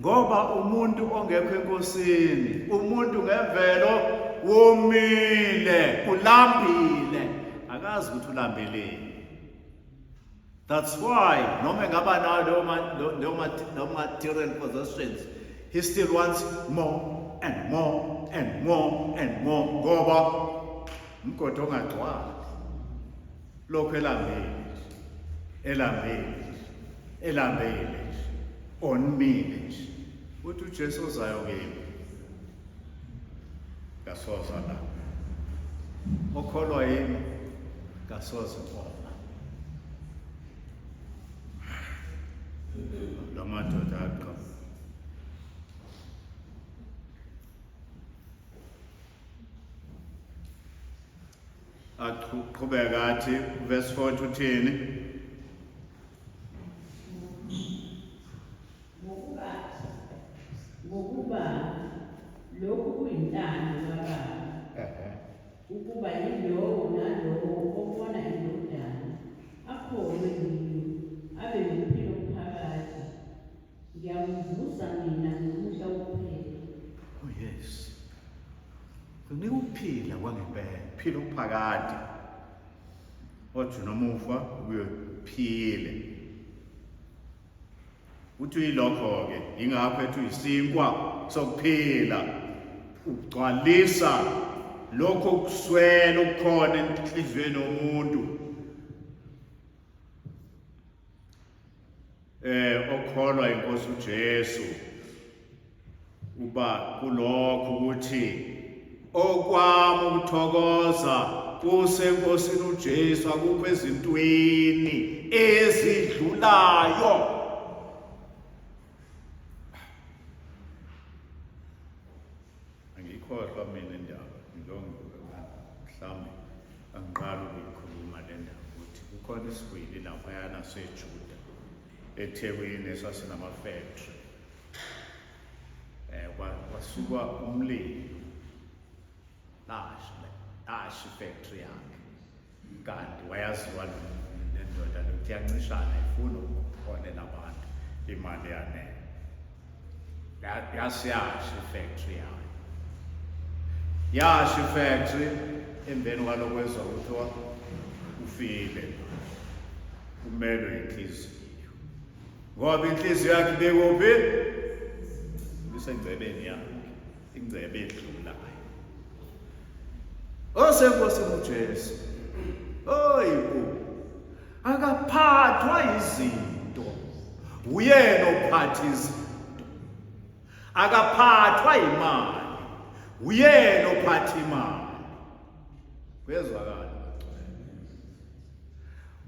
Ngoba umuntu ongekho enkosini, umuntu ngemvelo womile, ulambile, akazi ukuthi ulambeleni. That's why, noma ngaba no material possessions, he still wants more and more and more and more. Ngoba umgodo ongagcwali. Lokho elambile, onmile. Uthi uJesu uzayo kimi. Kasoze la. Okholwa yimi kasoze oma. Lamadoda aqhubeka athi verse 4 uthini? Ngokuba lokhu kuyintando kaBaba, ukuba yilowo nalowo obona indodana akholwe kimi abe nempilo phakathi, ngiyamvusa mina ngomuhla wokuphela. Oh yes. Kunika ukuphila kwangempela, phila uphakade. Othi nomufa uyophile. Uthi yilokho ke ingakho ethi uyisinkwa sokuphila. Ugcwalisa lokho kuswela ukukhona enhlizweni yomuntu. Okholwa inkosi uJesu uba kulokho ukuthi okwami ukuthokoza kusenkosini uJesu akukho ezintweni ezidlulayo. Angikhohlwa mina indaba mhlawumbe angiqala ukuyikhuluma le ndaba ukuthi kukhona isibili laphayana seJuda eThekwini esasinama-factory. Kwasuka umlilo lashi factory yakhe, kanti wayaziwa nendoda lokuthi yancishana ifuna ukuholela abantu imali yanele. Yasiyasha ifactory yakhe. Yasha ifactory emveni kwalokho kwezwa kuthiwa ufile. umelwe inhliziyo, ngoba inhliziyo yakhe bekuphi? Isengcebeni yakhe, ingcebe edlulayo. Osenkosini uJesu, oyibo, akaphathwa izinto, uyena ophatha izinto. Akaphathwa imali, uyena ophatha imali. Kuyezwakala?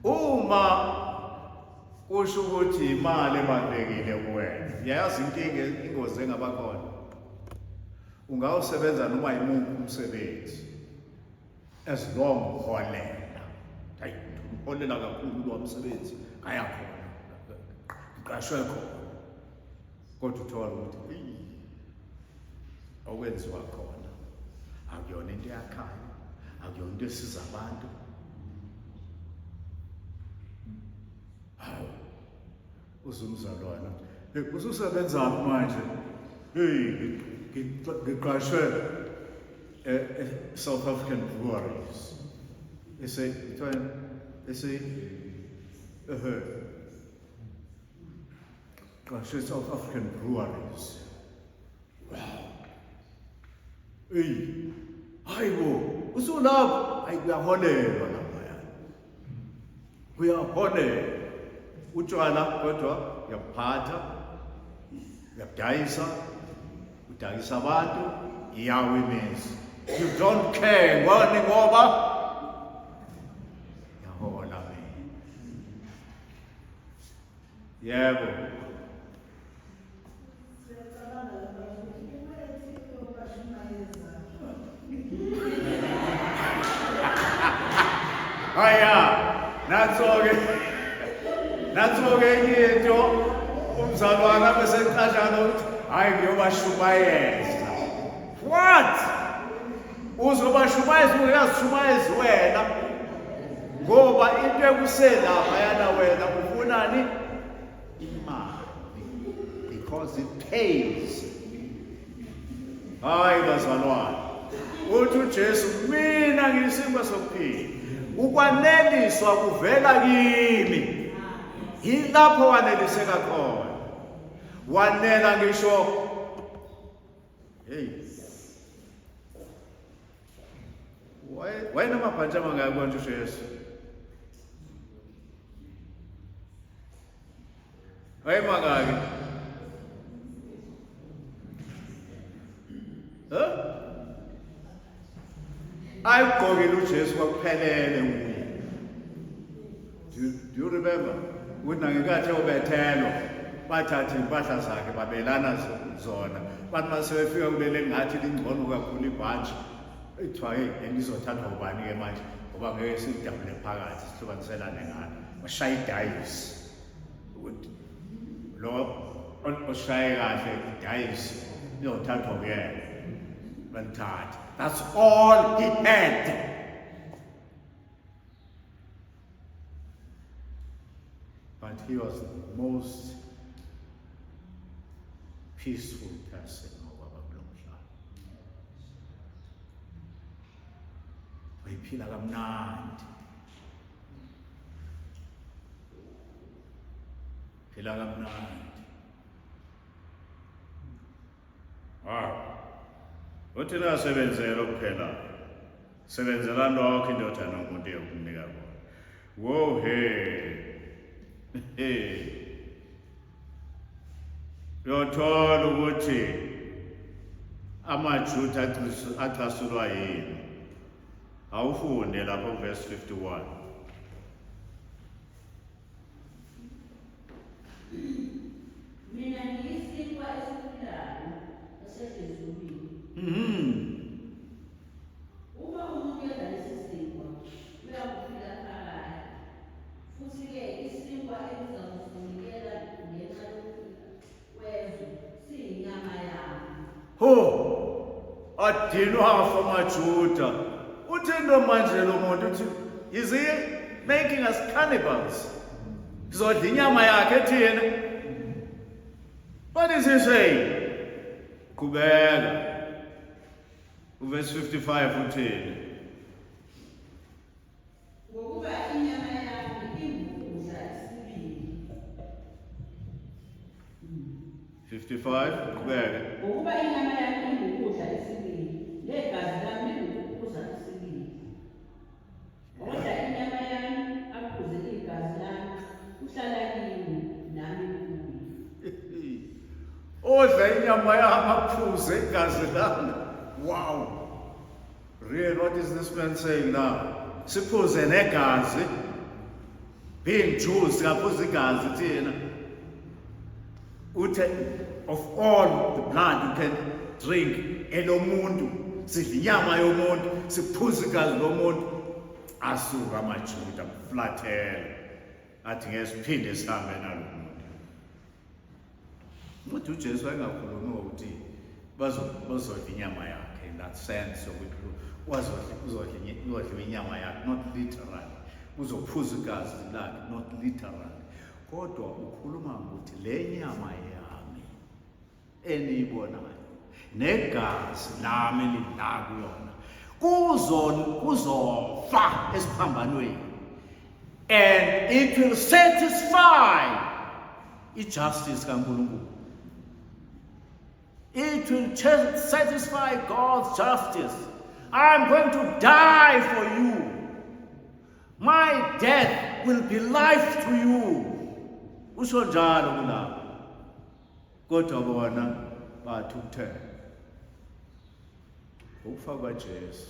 Uma kusho ukuthi imali ebalulekile kuwena, yayazi ingozi engaba khona. Ungawusebenza noma yimuphi umsebenzi, as long uholela. Hayi, uholela kakhulu lo msebenzi, kaya khona, uqashwe khona. Kodwa uthola ukuthi okwenziwa khona akuyona into yakhayo, akuyona into esiza abantu. Hawu, uzumzalwana, ususebenza manje? Ngiqashwe South African Breweries. Qashwe South African Breweries. Wow. Hayibo, usulapho, hayi kuyaholelwa lapha. Kuyaholelwa. Utshwala kodwa uyabuphatha, uyabudayisa, udayisa abantu, iyawe imizi. You don't care ngani ngoba yahola mina. Yebo. Haya, natsoke into umzalwana bese nqashana ukuthi hayi ngiyobashumayeza. What? Uzobashumayeza uyazishumayeza wena ngoba into ekuselapha yana wena ufunani imali because it pays. Hayi bazalwane, uthi uJesu mina ngiyisinkwa sokuphila, ukwaneliswa kuvela kimi. Yilapho waneliseka khona, wanela ngisho wayenamabhantshi amangaki konje uJesu? Wayemangaki? Ayigqokile uJesu kwakuphelele nguye. Do you remember? Ukuthi nangekathi ubethelwa bathatha impahla zakhe babelana zona. Bathi masebefika kulele ngathi lingcono kakhulu ibhantshi. Ethiwa ngizothathwa ubani-ke manje ngoba ngeke sidabule phakathi sihlukaniselane ngalo. Bashaya idayisi. Ukuthi lo oshaye kahle idayisi izothathwa kuyena. Banthatha. That's all he had. But he was the most peaceful person ngoba kulomhlaba. Wayiphila kamnandi. Phila kamnandi. Uthi nasebenzela kuphela. Sebenzela lokho indodana nomuntu eyokunika kona. Wo Uyothola ukuthi amaJuda acasulwa yini. Awufunde lapho verse 51. Mina ngiyisinkwa esiphilayo esezulwini. Uma umuntu edla lesi sinkwa uyakuphila phakathi. Futhi-ke isinkwa engizakusinikela ngenxa wezwe siyinyama yami. Adinwa amaJuda. Uthendo manje lo muntu uthi, is he making us cannibals? Sizodla inyama yakhe thina. What is he saying? Qhubeka. Verse 55 uthini? Ngokuba inyama yami ingukudla 55 qhubeke. Ngokuba inyama yami ingukudla esibili, legazi lami lingukuphuza isibili. Kodwa inyama yami aphuze igazi lami, uhlala kimi nami kuye. Odla inyama yami aphuze igazi lami. Wow. Real, what is this man saying now? Siphuze negazi. Being Jews, siyaphuza igazi thina. Uthe of all the blood you can drink elomuntu, sidla inyama yomuntu, siphuza igazi lomuntu. Asuka amaJuda mflathela. Athi ngesiphinde sihambe nalo muntu. Uthi uJesu engakhulumi ukuthi bazodla inyama yakhe in that sense ukuthi uzodla inyama yakhe, not literally. Uzophuza igazi lakhe, not literally. Kodwa ukhuluma ukuthi le nyama yami eniyibonayo negazi lami lidla kuyona kuzofa esiphambanweni, and it will satisfy justice kaNkulunkulu. It will satisfy God's justice. I'm going to die for you. My death will be life to you. Usho njalo kulapho. Kodwa bona bathi ukuthela. Ukufa kwaJesu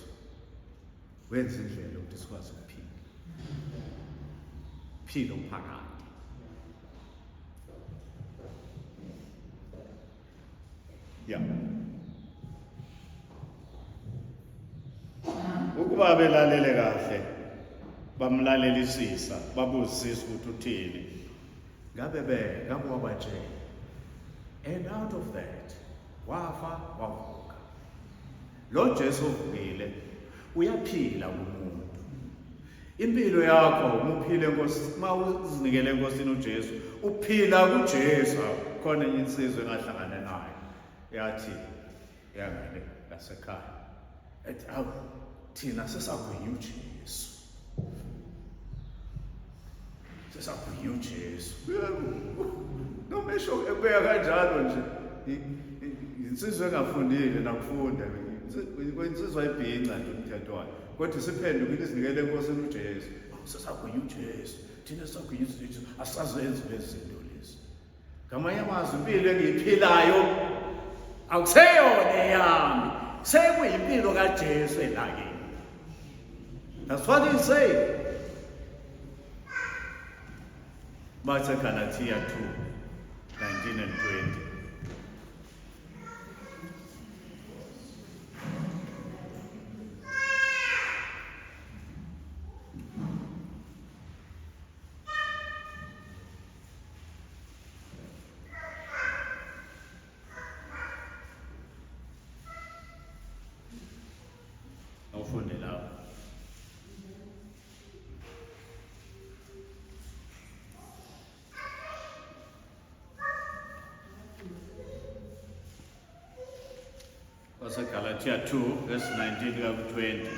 wenza indlela ukuthi sikwazi ukuphila. Philo phakade. Yeah. Ukuba belalele kahle, bamlalelisisa, babuzisisa ukuthi uthini. Ngabe wabajela. And out of that, wafa wavuka. Lo Jesu uvukile, uyaphila kumuntu. Impilo yakho umuphile Nkosi, mawuzinikele enkosini uJesu, uphila kuJesu. Khona enye insizwe engahlangana nayo. Yathi yangale lasekhaya. Ethi awu thina sesakwenye uJesu. Sesakwenye uJesu. Nomesho ebeka kanjalo nje. Insizwe engafundile nakufunda. Insizwe ayibhinqa nje umthetho wayo. Kodwa siphendukile isinikele enkosini uJesu. Sesakwenye uJesu. Thina sesakwenye uJesu. Asazenze lezi zinto lezi. Ngamanye amazwi impilo engiyiphilayo akuseyona eyami, sekuyimpilo kaJesu elakini. That's what he said. Matthew Galatia 2:19 and 20. Awufunde lapho. Galatia 2, verse 19 to 20.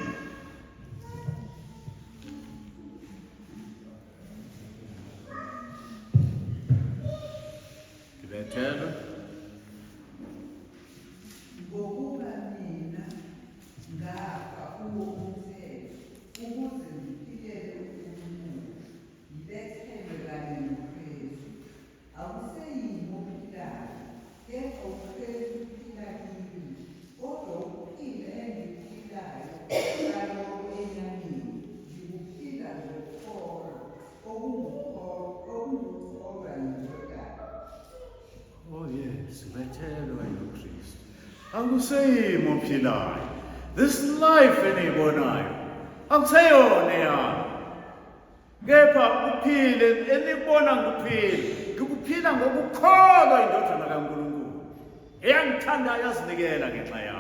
Kibethelwe. Ngokuba mina ngafa kuwo umthetho ukuze ngiphilele uNkulunkulu, ngibethelwe kanye noKristu. Akuseyimi ophilayo, kepha uKristu uphila kimi. Kodwa ukuphila engikuphilayo ngalokho enyameni, ngikuphila ngokukholwa okungukholwa yiNdodana. Oh yes, bethelwe noKristu. Akuseyimi ophilayo. This life eniyibonayo akuseyona eyami. Kepha uphile enibona nguphile. Ngikuphila ngokukholwa iNdodana kaNkulunkulu. Eyangithandayo yazinikela ngenxa yami.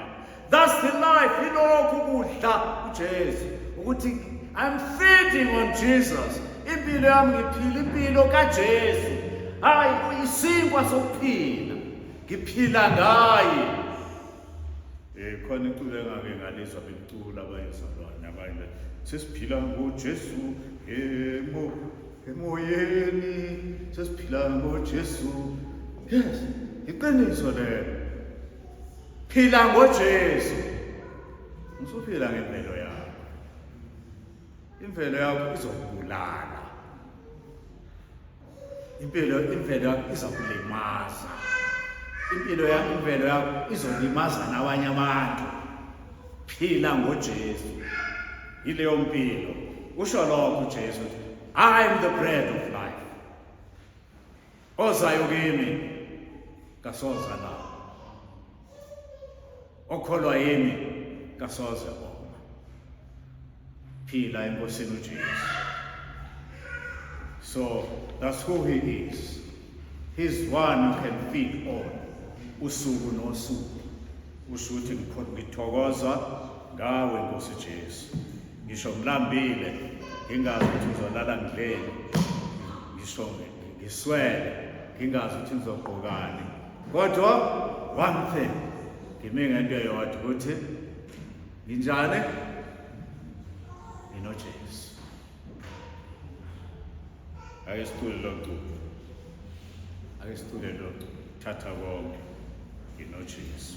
That's the life. Ilokhu kudla uJesu. Ukuthi I'm feeding on Jesus. Impilo yami ngiphila impilo kaJesu. Hayi uyisinkwa sokuphila. Ngiphila ngaye. Khona iculo engake ngalizwa becula abayizalwane abanye sesiphila ngoJesu emoyeni, sesiphila ngoJesu. Yes, Iqiniso lelo. Phila ngoJesu. Usuphila ngempilo yakho. Imvelo yakho izokubulala. Imvelo yakho izokulimaza. Imvelo yakho izolimaza nabanye abantu. Phila ngoJesu. Ileyo mpilo. Usho lokho uJesu uthi, I am the bread of life. Ozayo kimi kasoza la. Okholwa yimi kasoze bona. Phila enkosini uJesu. So that's who he is. He's one you can feed on. Usuku nosuku. Usho ukuthi ngithokoza ngawe Nkosi Jesu. Ngisho ngilambile, ngingazi ukuthi ngizolala ngidleni. Ngisho ngiswele, ngingazi ukuthi ngizogqokani. Kodwa one thing, ngime ngento eyodwa ukuthi nginjani? NoJesu. Ake sithule lo culo. Thatha konke NoJesu.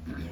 Yeah.